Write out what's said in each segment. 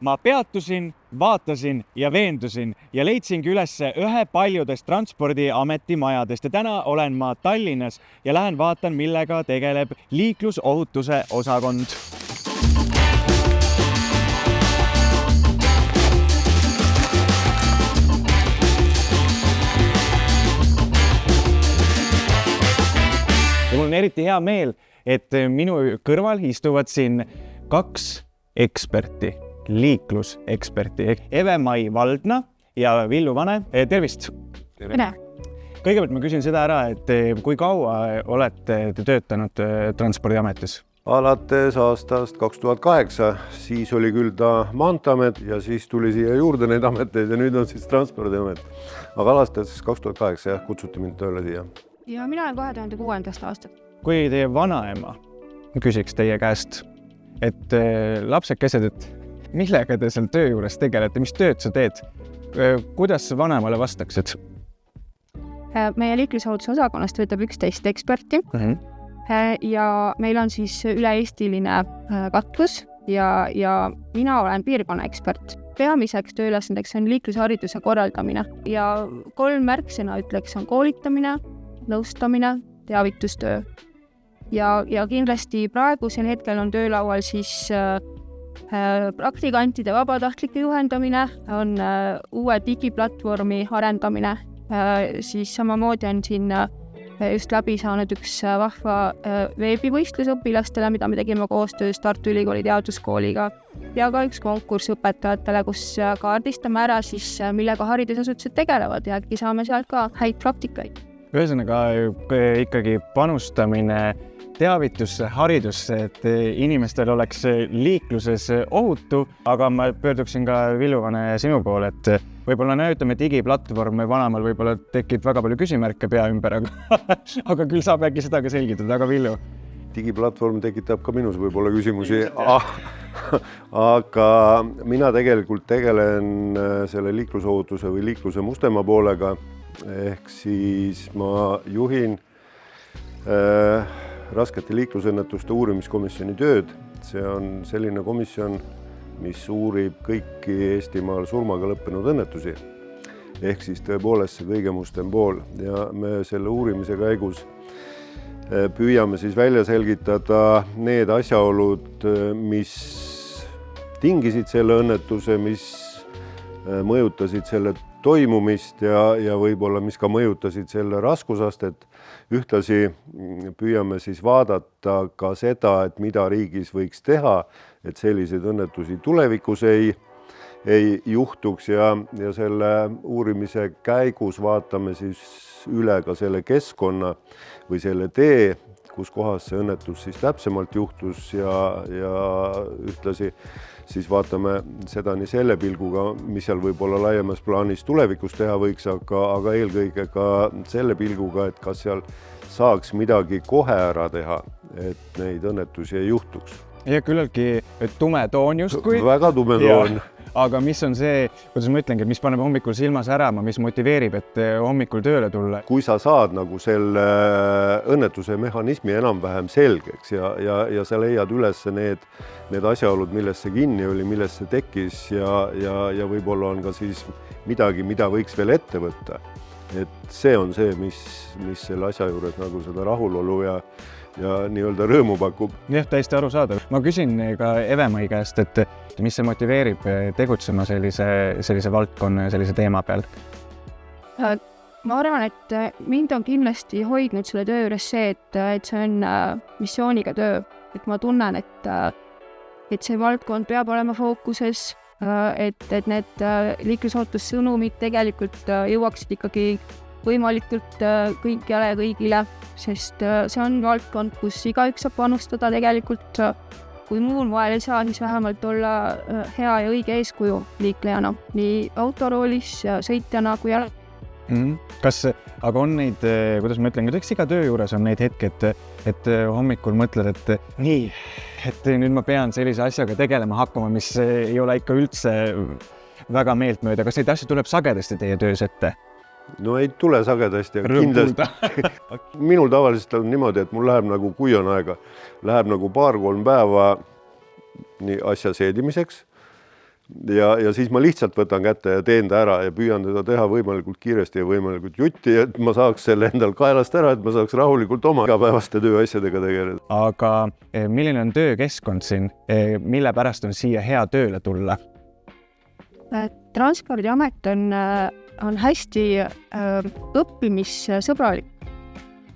Ma peatusin, vaatasin ja veendusin ja leidsingi ülesse ühe paljudest transpordiameti majadest ja täna olen ma Tallinnas ja lähen vaatan, millega tegeleb liiklusohutuse osakond. Ja mul on eriti hea meel, et minu kõrval istuvad siin kaks eksperti, liikluseksperti, Eve-Mai Valdna ja Villu Vane. Tervist! Tere! Kõigepealt ma küsin seda ära, et kui kaua olete te töötanud Transpordiametis? Alates aastast 2008, siis oli küll ta Maanteeamet ja siis tuli siia juurde neid ameteid ja nüüd on siis Transpordiamet. Aga alates 2008 kutsuti mind tööle siia. Ja mina olen 2006. aastat. Kui teie vanaema küsiks teie käest, et lapsekesed, et millega te seal töö juures tegelete, mis tööd sa teed? Kuidas vanemale vastaksid? Meie liiklusohutuse osakonnast töötab 11 eksperti ja meil on siis üle-eestiline katlus ja mina olen piirkonna ekspert. Peamiseks tööülesandeks on liiklushariduse korraldamine ja 3 märksõna ütleks on koolitamine, nõustamine, teavitustöö. Ja kindlasti praegusel hetkel on töölaual siis praktikantide vabatahtlike juhendamine, on uue digiplatvormi arendamine, siis samamoodi on siin just läbi saanud üks vahva veebivõistlus õpilastele, mida me tegime koostöös Tartu Ülikooli teaduskooliga ja ka üks konkurss õpetajatele, kus kaardistame ära siis, millega haridusasutused tegelevad ja äkki saame sealt ka häid praktikaid. Ühesõnaga ikkagi panustamine teavitusse, haridusse, et inimestel oleks liikluses ohutu, aga ma pöörduksin ka Villu Vane sinu poole, et võib-olla näitame digiplatvorm vanamal võib-olla tekib väga palju küsimärke pea ümber, aga küll saab äkki seda ka selgitada, aga Villu? Digiplatvorm tekitab ka minus võib-olla küsimusi, aga mina tegelikult tegelen selle liiklusohutuse või liikluse Mustemaa poolega, ehk siis ma juhin raskete liiklusõnnetuste uurimiskomisjoni tööd. See on selline komisjon, mis uurib kõiki Eestimaal surmaga lõppenud õnnetusi. Ehk siis tõepoolest see kõige mustem pool ja me selle uurimise käigus püüame siis välja selgitada need asjaolud, mis tingisid selle õnnetuse, mis mõjutasid selle toimumist ja võib-olla mis ka mõjutasid selle raskusastet. Ühtlasi püüame siis vaadata ka seda, et mida riigis võiks teha, et selliseid õnnetusi tulevikus ei juhtuks ja selle uurimise käigus vaatame siis üle ka selle keskkonna või selle tee, kus kohas see õnnetus siis täpsemalt juhtus ja ühtlasi siis vaatame seda nii selle pilguga, mis seal võib-olla laiemas plaanis tulevikus teha võiks, aga eelkõige ka selle pilguga, et kas seal saaks midagi kohe ära teha, et neid õnnetusi ei juhtuks. Ja küllaltki tume toon justkui. Väga tume toon. Aga mis on see, kuidas ma ütlengi, mis paneb hommikul silmas ärama, mis motiveerib, et hommikul tööle tulla? Kui sa saad nagu selle õnnetuse mehhanismi enam-vähem selgeks ja sa leiad üles need asjaolud, millest see kinni oli, millest see tekkis ja võib-olla on ka siis midagi, mida võiks veel ette võtta. Et see on see, mis selle asja juures nagu seda rahulolu ja nii-öelda rõõmu pakub. Jah, täiesti arusaadav. Ma küsin ka Eve-Mai käest, et mis see motiveerib tegutsema sellise valdkonna ja sellise teema peal? Ma arvan, et mind on kindlasti hoidnud selle töö juures see, et see on missiooniga töö. Et ma tunnen, et see valdkond peab olema fookuses, et need liiklusohutussõnumid tegelikult jõuaksid ikkagi võimalikult kõikjale ja kõigile, sest see on valdkond, kus igaüks saab panustada tegelikult, kui muul moel ei saa, siis vähemalt olla hea ja õige eeskuju liiklejana, nii autoroolis, sõitjana kui jala. Aga on neid, kuidas ma ütlen, eks iga töö juures on neid hetki, et hommikul mõtled, et nii, et nüüd ma pean sellise asjaga tegelema hakkama, mis ei ole ikka üldse väga meeltmööda. Kas neid asju tuleb sagedasti teie töös ette? No ei tule sagedasti, aga kindlasti. Minul tavaliselt on niimoodi, et mul läheb nagu, kui on aega, läheb nagu 2-3 päeva nii asja seedimiseks ja siis ma lihtsalt võtan kätte ja teen ta ära ja püüan teda teha võimalikult kiiresti ja võimalikult jutti, et ma saaks selle endal kaelast ära, et ma saaks rahulikult oma igapäevaste tööasjadega tegeleda. Aga milline on töökeskkond siin? Mille pärast on siia hea tööle tulla? Transpordiamet on hästi õppimissõbralik.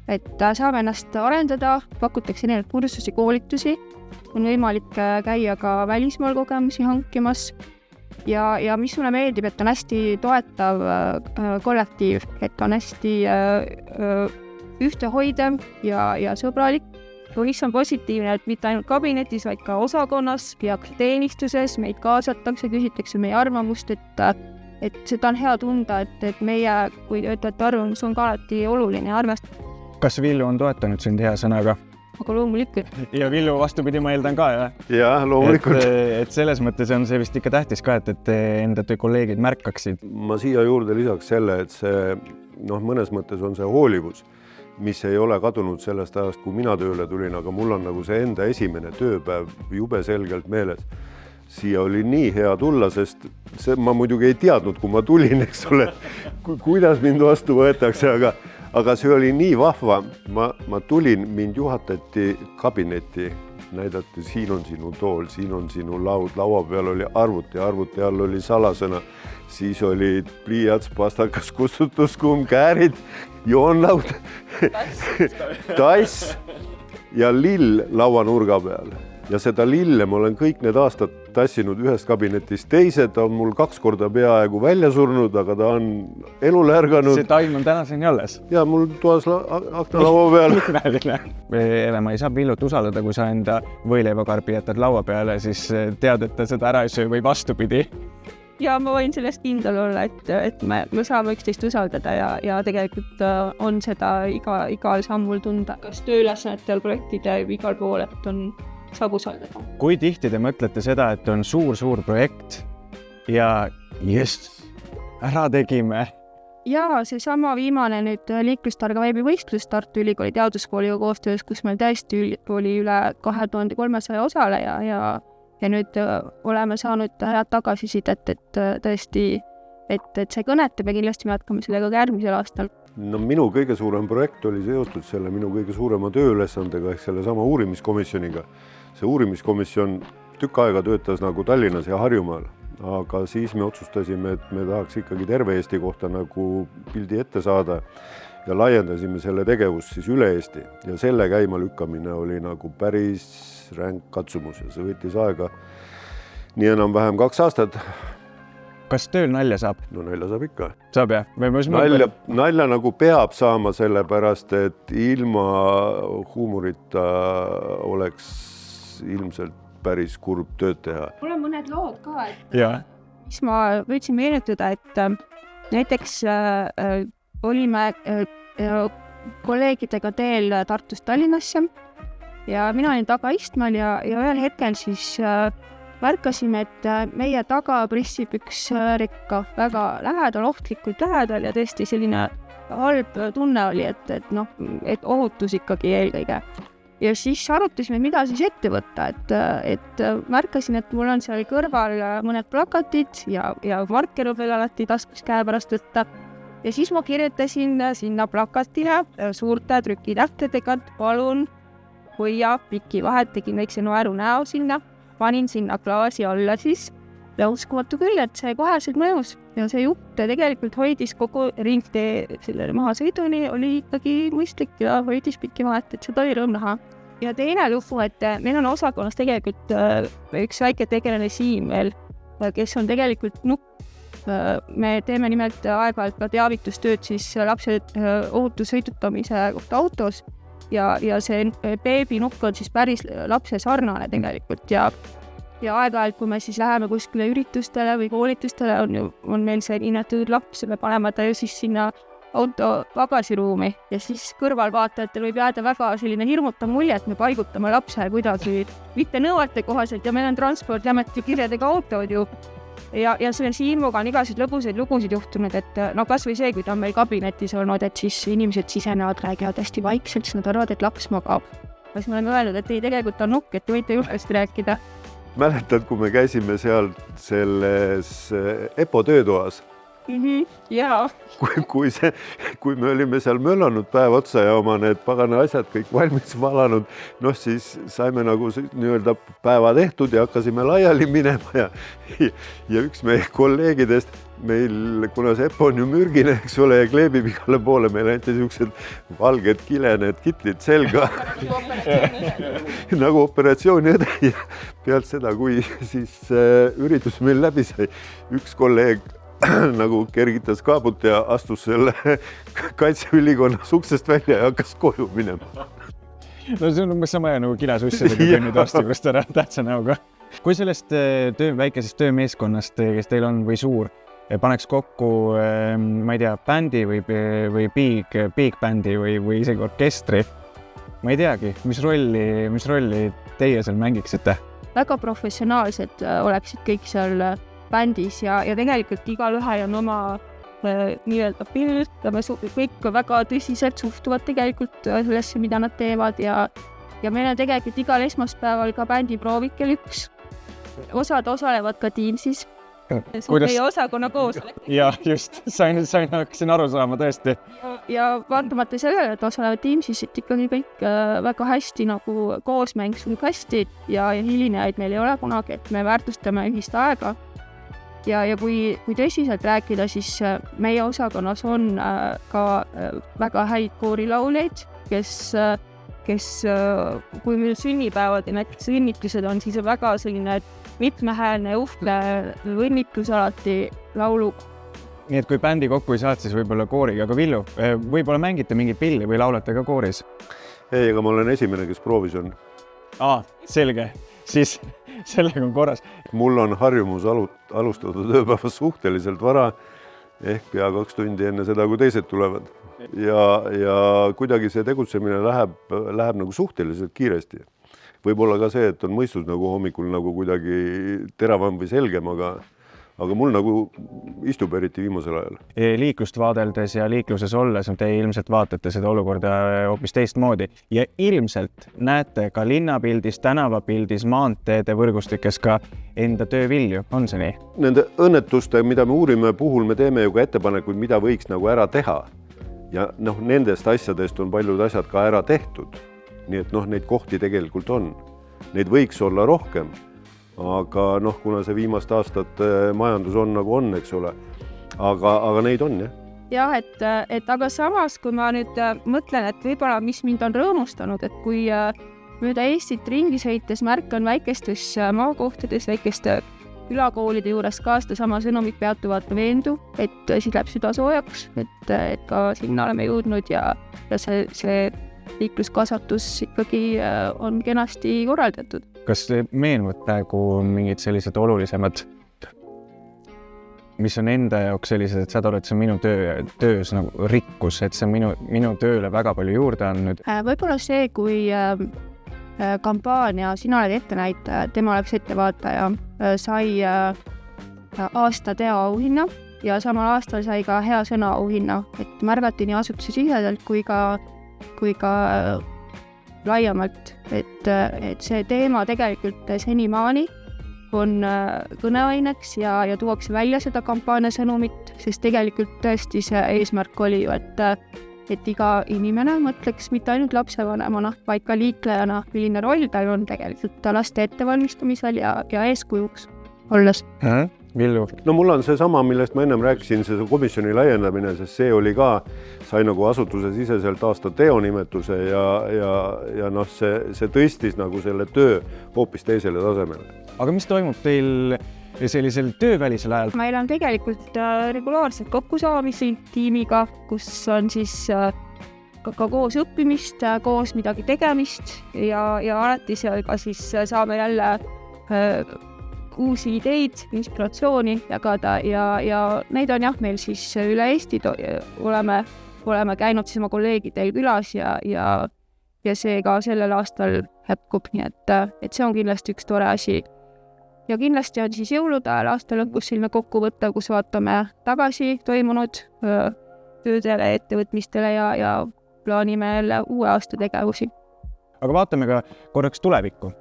Et saab ennast arendada, pakutakse erinevaid kursusi, koolitusi, on võimalik käia ka välismaal kogemusi hankimas ja mis mulle meeldib, et on hästi toetav kollektiiv, et on hästi ühtehoidev ja sõbralik. Mis on positiivne, et mitte ainult kabinetis, vaid ka osakonnas ja teenistuses meid kaasatakse, küsitakse meie arvamust, et seda on hea tunda, et meie kui töötajate arvamus on ka alati oluline ja arvestatud. Kas Villu on toetanud sind hea sõnaga? Aga loomulikult. Ja Villu vastupidi ma eeldan ka, jah? Jah, loomulikult. Et selles mõttes on see vist ikka tähtis ka, et enda kolleegid märkaksid. Ma siia juurde lisaks selle, et see mõnes mõttes on see hoolivus, mis ei ole kadunud sellest ajast, kui mina tööle tulin, aga mul on nagu see enda esimene tööpäev jube selgelt meeles. Siia oli nii hea tulla, sest ma muidugi ei teadnud, kui ma tulin, eks ole, kuidas mind vastu võetakse, aga see oli nii vahva. Ma tulin, mind juhatati kabinetti, näidati, siin on sinu tool, siin on sinu laud, laua peal oli arvuti all oli salasõna, siis oli pliiats, pastakas, kustutuskumm, käärid, joonlaud, tass ja lill lauanurga peal. Ja seda lille ma olen kõik need aastad tassinud ühest kabinetist teise, ta on mul 2 korda peaaegu välja surnud, aga ta on elule ärganud. See taim on tänaseni alles? Ja mul toas aknalaua peal. Eve, ma ei saa Villut usaldada, kui sa enda võileivakarbi jätad laua peale, siis tead, et ta seda ära ei söö või vastupidi. Ja ma võin sellest kindel olla, et me saame üksteist usaldada ja tegelikult on seda igal sammul tunda, kas tööülesannetel, projektide igal pool, et saab usaldada. Kui tihti te mõtlete seda, et on suur projekt ja just, ära tegime? Ja seesama viimane nüüd liiklustarga veebivõistlus Tartu Ülikooli teaduskooliga koostöös, kus meil tõesti oli üle 2300 osaleja ja nüüd oleme saanud head tagasisidet, et tõesti, et see kõnetab ja kindlasti me jätkame sellega ka järgmisel aastal. No minu kõige suurem projekt oli seotud selle minu kõige suurema tööülesandega ehk selle sama uurimiskomisjoniga. See uurimiskomisjon tükk aega töötas nagu Tallinnas ja Harjumaal, aga siis me otsustasime, et me tahaks ikkagi terve Eesti kohta nagu pildi ette saada ja laiendasime selle tegevust siis üle Eesti ja selle käima lükkamine oli nagu päris ränk katsumus ja see võttis aega nii enam-vähem 2 aastat. Kas tööl nalja saab? No nalja saab ikka. Saab jah? Nalja nagu peab saama sellepärast, et ilma huumorita oleks ilmselt päris kurb tööd teha. Mul on mõned lood ka, mis ma võtsin meenutada, et näiteks olime kolleegidega teel Tartust Tallinnasse ja mina olin taga istmal ja ühel hetkel siis märkasime, et meie taga prissib üks rekka väga lähedal, ohtlikult lähedal ja tõesti selline halb tunne oli, et ohutus ikkagi eelkõige. Ja siis arutasime, mida siis ette võtta, et märkasin, et mul on seal kõrval mõned plakatid ja marker veel alati taskus käe pärast võtta. Ja siis ma kirjutasin sinna plakatile suurte trükitähtedega, et palun hoia piki vahet, tegin väikse naeru näo sinna, panin sinna klaasi alla siis ja uskumatu küll, et see koheselt mõjus ja see jutt tegelikult hoidis kogu ringtee selle mahasõiduni, oli ikkagi mõistlik ja hoidis pikki vahet, et seda oli rõõm näha. Ja teine lugu, et meil on osakonnas tegelikult üks väike tegelane Siim veel, kes on tegelikult nukk. Me teeme nimelt aeg-ajalt ka teavitustööd siis lapse ohutussõidutamise kohta autos ja see beebinukk on siis päris lapse sarnane tegelikult ja aeg-ajalt, kui me siis läheme kuskile üritustele või koolitustele, on meil see niinähtud laps, me paneme ta ju siis sinna auto pagasiruumi ja siis kõrvalvaatajatel võib jääda väga selline hirmutav mulje, et me paigutame lapse kuidagi mitte nõuete kohaselt ja meil on Transpordiameti kirjadega autod ju. Ja selle Siimuga on igasuguseid lõbuseid lugusid juhtunud, et kas või see, kui ta on meil kabinetis olnud, et siis inimesed sisenevad, räägivad hästi vaikselt, siis nad arvavad, et laps magab. Siis me oleme öelnud, et ei, tegelikult on nukk, et te võite julgesti rääkida. mäletad, kui me käisime seal selles EPO töötoas, Jaa. kui me olime seal möllanud päev otsa ja oma need pagana asjad kõik valmis valanud, noh siis saime nagu nii-öelda päeva tehtud ja hakkasime laiali minema ja üks meie kolleegidest meil, kuna see EPO on ju mürgine, eks ole, ja kleebib igale poole, meil anti niisugused valged kilened kitlid selga nagu operatsiooniõde ja pealt seda, kui siis üritus meil läbi sai, üks kolleeg nagu kergitas kaabut ja astus selle kaitseülikonnas uksest välja ja hakkas koju minema. No see on umbes sama nagu kilesussidega kõnnid arsti juurest ära tähtsa näoga. Kui sellest väikesest töömeeskonnast, kes teil on või suur, paneks kokku, ma ei tea, bändi või big bändi või isegi orkestri, ma ei teagi, mis rolli teie seal mängiksite? Väga professionaalsed oleksid kõik seal bändis ja tegelikult igalühel on oma nii-öelda pilt, kõik väga tõsiselt suhtuvad tegelikult sellesse, mida nad teevad ja meil on tegelikult igal esmaspäeval ka bändiproovid kell 1. Osad osalevad ka Teamsis. Meie osakonna koosolek. Ja just, hakkasin aru saama tõesti. Ja vaatamata sellele, et osalevad Teamsis, et ikkagi kõik väga hästi nagu koosmäng sul hästi ja hilinejaid meil ei ole kunagi, et me väärtustame ühist aega. Ja kui tõsiselt rääkida, siis meie osakonnas on ka väga häid koorilauljaid, kes kui meil sünnipäevad ja näiteks õnnitlused on, siis on väga selline mitmehäälne ja uhke õnnitlus alati laulu. Nii et kui bändi kokku ei saad, siis võib-olla kooriga, aga Villu, võib-olla mängite mingit pilli või laulate ka kooris? Ei, aga ma olen esimene, kes proovis on. Selge. Siis sellega on korras. Mul on harjumus alustada tööpäeva suhteliselt vara, ehk pea 2 tundi enne seda, kui teised tulevad. Ja kuidagi see tegutsemine läheb nagu suhteliselt kiiresti. Võib-olla ka see, et on mõistus nagu hommikul nagu kuidagi teravam või selgem, aga mul nagu istub eriti viimasel ajal. Liiklust vaadeldes ja liikluses olles te ilmselt vaatate seda olukorda hoopis teistmoodi ja ilmselt näete ka linnapildis, tänavapildis, maanteede võrgustikes ka enda töövilju. On see nii? Nende õnnetuste, mida me uurime puhul, me teeme ju ka ettepanekuid, mida võiks nagu ära teha. Ja nendest asjadest on paljud asjad ka ära tehtud. Nii et neid kohti tegelikult on. Neid võiks olla rohkem. Aga kuna see viimast aastat majandus on nagu on, eks ole, aga neid on, jah. Jah, et aga samas, kui ma nüüd mõtlen, et võib-olla mis mind on rõõmustanud, et kui mööda Eestit ringi sõites märkan väikestes maakohtades, väikeste külakoolide juures ka sedasama sõnumit peatuvad veendu, et siis läheb süda soojaks, et ka sinna oleme jõudnud ja see liikluskasvatus ikkagi on kenasti korraldatud. Kas meenuvad praegu mingid sellised olulisemad, mis on enda jaoks sellised, et sa oled, see on minu töös nagu rikkus, et see on minu tööle väga palju juurde andnud? Võib-olla see, kui kampaania Sina oled ettenäitaja, tema oleks ettevaataja, sai aasta teoauhinna ja samal aastal sai ka hea sõna auhinna, et märgati nii asutuse siseselt kui ka laiemalt, et see teema tegelikult senimaani on kõneaineks ja tuuakse välja seda kampaania sõnumit, sest tegelikult tõesti see eesmärk oli ju, et iga inimene mõtleks mitte ainult lapsevanemana, vaid ka liiklejana, milline roll tal on tegelikult laste ettevalmistamisel ja eeskujuks olles. Villu? No mul on see sama, millest ma ennem rääkisin, see komisjoni laiendamine, sest see oli ka, sai nagu asutuse siseselt aasta teonimetuse ja see tõstis nagu selle töö hoopis teisele tasemele. Aga mis toimub teil sellisel töövälisel ajal? Meil on tegelikult regulaarsed kokkusaamisi tiimiga, kus on siis ka koos õppimist, koos midagi tegemist ja alati seal ka siis saame jälle uusi ideid, inspiratsiooni jagada ja neid on jah, meil siis üle Eesti oleme käinud siis oma kolleegidel külas ja see ka sellel aastal jätkub, nii et see on kindlasti üks tore asi. Ja kindlasti on siis jõulude ajal aasta lõpus selline kokkuvõte, kus vaatame tagasi toimunud töödele, ettevõtmistele ja plaanime jälle uue aasta tegevusi. Aga vaatame ka korraks tulevikku.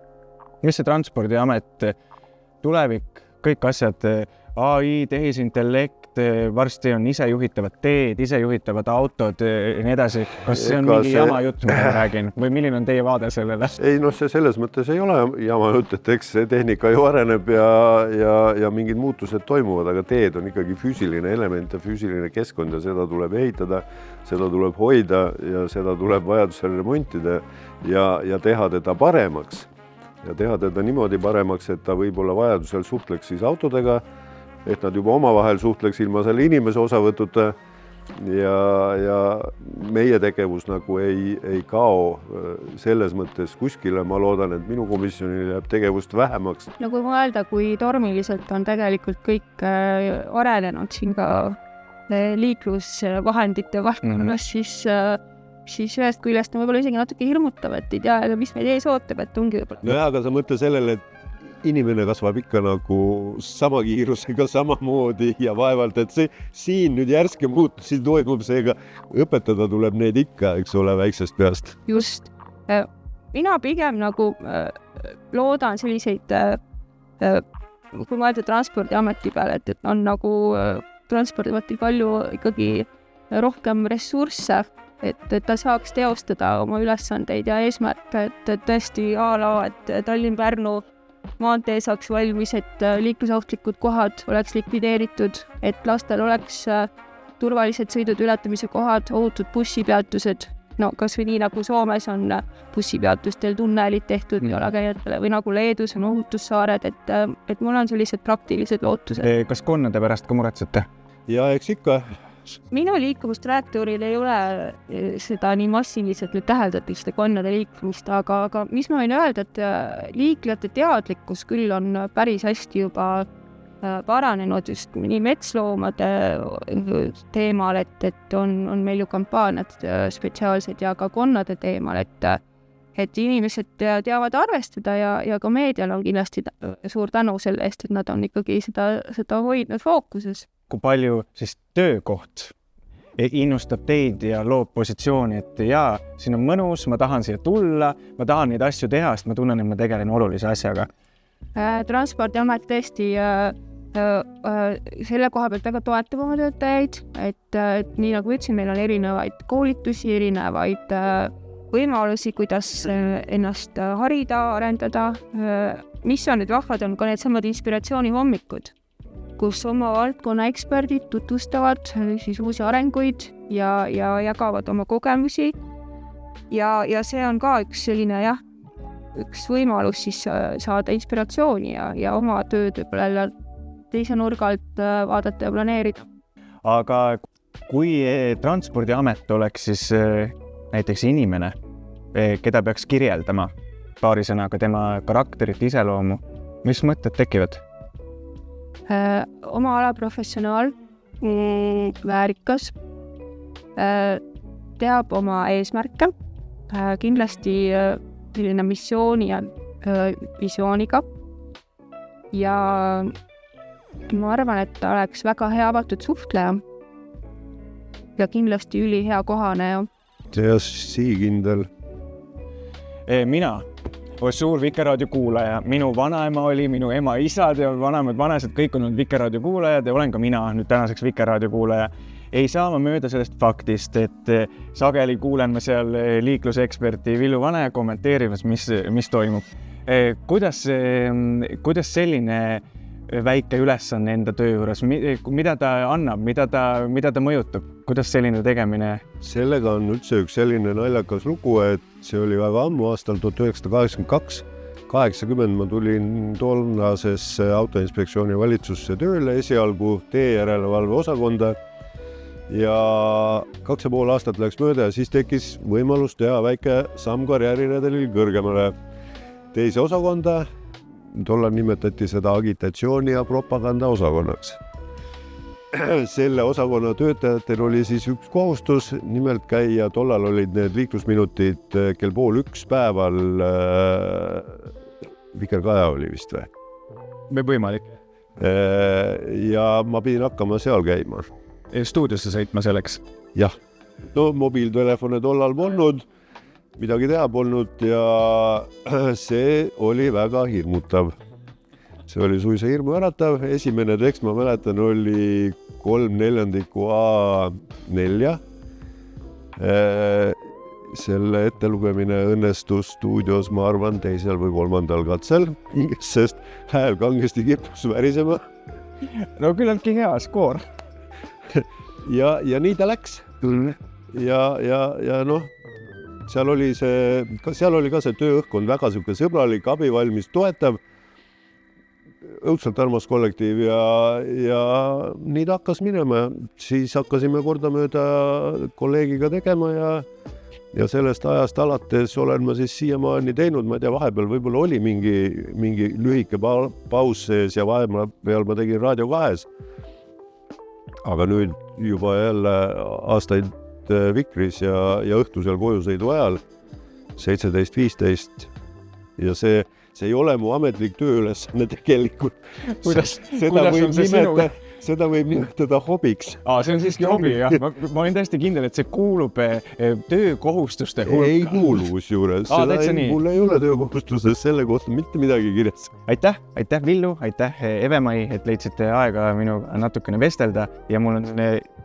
mis see Transpordiamet, tulevik, kõik asjad, AI, tehisintellekt, varsti on isejuhitavad teed, isejuhitavad autod ja nii edasi. Kas see on mingi jama jutt, mida ma räägin? Või milline on teie vaade sellele? Ei, see selles mõttes ei ole jama jutt, et eks see tehnika ju areneb ja mingid muutused toimuvad, aga teed on ikkagi füüsiline element ja füüsiline keskkond ja seda tuleb ehitada, seda tuleb hoida ja seda tuleb vajadusel remontida ja teha teda paremaks. Ja teha teda niimoodi paremaks, et ta võib-olla vajadusel suhtleks siis autodega, et nad juba omavahel suhtleks ilma selle inimese osavõtuta ja meie tegevus nagu ei kao selles mõttes kuskile. Ma loodan, et minu komisjonil jääb tegevust vähemaks. Nagu mõelda, kui tormiliselt on tegelikult kõik arenenud siin ka liiklusvahendite valdkonnas, siis ühest küljest on võib-olla isegi natuke hirmutav, et ei tea, mis meid ees ootab, et ongi võib-olla. No aga sa mõtle sellele, et inimene kasvab ikka nagu sama kiirusega samamoodi ja vaevalt, et see siin nüüd järske muutusi toimub, seega õpetada tuleb neid ikka, eks ole, väiksest peast. Just. Mina pigem nagu loodan selliseid, kui mõelda Transpordiameti peale, et on nagu Transpordiametil palju ikkagi rohkem ressursse, et ta saaks teostada oma ülesandeid ja eesmärke, et tõesti et Tallinn-Pärnu maantee saaks valmis, et liiklusohtlikud kohad oleks likvideeritud, et lastel oleks turvalised sõidud ületamise kohad, ohutud bussipeatused, no kas või nii nagu Soomes on bussipeatustel tunnelid tehtud jalakäijatele või nagu Leedus on ohutussaared, et mul on sellised praktilised lootused. Kas konnade pärast ka muretsete? Ja eks ikka. Minu liikuvustrajektooril ei ole seda nii massiliselt nüüd täheldatud seda konnade liikumist, aga mis ma võin öelda, et liiklejate teadlikkus küll on päris hästi juba paranenud just nii metsloomade teemal, et on meil ju kampaaniad spetsiaalsed ja ka konnade teemal, et inimesed teavad arvestada ja ka meedial on kindlasti suur tänu selle eest, et nad on ikkagi seda hoidnud fookuses. Kui palju siis töökoht innustab teid ja loob positsiooni, et jaa, siin on mõnus, ma tahan siia tulla, ma tahan neid asju teha, sest ma tunnen, et ma tegelen olulise asjaga. Transpordiamet tõesti selle koha pealt väga toetab oma töötajaid, et nii nagu ütlesin, meil on erinevaid koolitusi, erinevaid võimalusi, kuidas ennast harida, arendada. Mis on nüüd vahvad, on ka need samad inspiratsioonihommikud, kus oma valdkonna eksperdid tutvustavad siis uusi arenguid ja jagavad oma kogemusi. Ja see on ka üks selline üks võimalus siis saada inspiratsiooni ja oma tööd võib-olla teise nurga alt vaadata ja planeerida. Aga kui Transpordiamet oleks siis näiteks inimene, keda peaks kirjeldama paari sõnaga tema karakterit, iseloomu, mis mõtted tekivad? Oma ala professionaal, väärikas, teab oma eesmärke, kindlasti selline missiooni ja visiooniga ja ma arvan, et ta oleks väga hea avatud suhtleja ja kindlasti ülihea kohaneja. Ja sihikindel. Mina suur Vikerraadio kuulaja. Minu vanaema oli, minu ema, isad ja vanemad, vanesed, kõik on olnud Vikerraadio kuulajad ja olen ka mina nüüd tänaseks Vikerraadio kuulaja. Ei saa ma mööda sellest faktist, et sageli kuulen ma seal liikluseksperti Villu Vane kommenteerimas, mis toimub. Kuidas selline väike ülesanne enda töö juures, mida ta annab, mida ta mõjutab, kuidas selline tegemine? Sellega on üldse üks selline naljakas lugu, et see oli väga ammu aastal 1982. 80 ma tulin toonasesse autoinspektsiooni valitsusse tööle esialgu teejärelevalve osakonda ja 2,5 aastat läks mööda ja siis tekkis võimalus teha väike samm karjääriredelil kõrgemale teise osakonda. Tollal nimetati seda agitatsiooni ja propaganda osakonnaks. Selle osakonna töötajatel oli siis üks kohustus, nimelt käia, tollal olid need liiklusminutid kell 12:30 päeval, Vikerkaja oli vist või? Võimalik. Ja ma pidin hakkama seal käima. Stuudiosse sõitma selleks? Jah, no mobiiltelefone tollal polnud midagi teha polnud ja see oli väga hirmutav. See oli suisa hirmuäratav. Esimene tekst, ma mäletan, oli 3/4 A4. Selle ettelugemine õnnestus stuudios, ma arvan, 2. või 3. katsel, sest hääl kangesti kippus värisema. No küllaltki hea skoor. Ja nii ta läks. Ja noh, seal oli ka see tööõhkkond väga sõbralik, abivalmis, toetav, õudselt armas kollektiiv ja nii ta hakkas minema. Siis hakkasime kordamööda kolleegiga tegema ja sellest ajast alates olen ma siis siiamaani teinud, ma ei tea, vahepeal võib-olla oli mingi lühike paus sees ja vahepeal ma tegin Raadio 2-s. Aga nüüd juba jälle aastaid Vikris ja õhtusel kojusõidu ajal 17-15 ja see ei ole mu ametlik tööülesanne tegelikult. Seda võib nimetada hobiks. See on siiski hobi, jah. Ma olin täiesti kindel, et see kuulub töökohustuste hulka. Ei kuulu usjuures. Mul ei ole töökohustustes selle kohta mitte midagi kirjas. Aitäh Villu, aitäh Eve-Mai, et leidsite aega minuga natukene vestelda ja mul on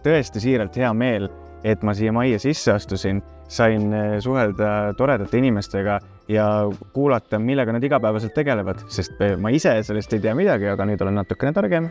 tõesti siiralt hea meel, et ma siia majja sisse astusin, sain suhelda toredate inimestega ja kuulata, millega nad igapäevaselt tegelevad, sest ma ise sellest ei tea midagi, aga nüüd olen natukene targem.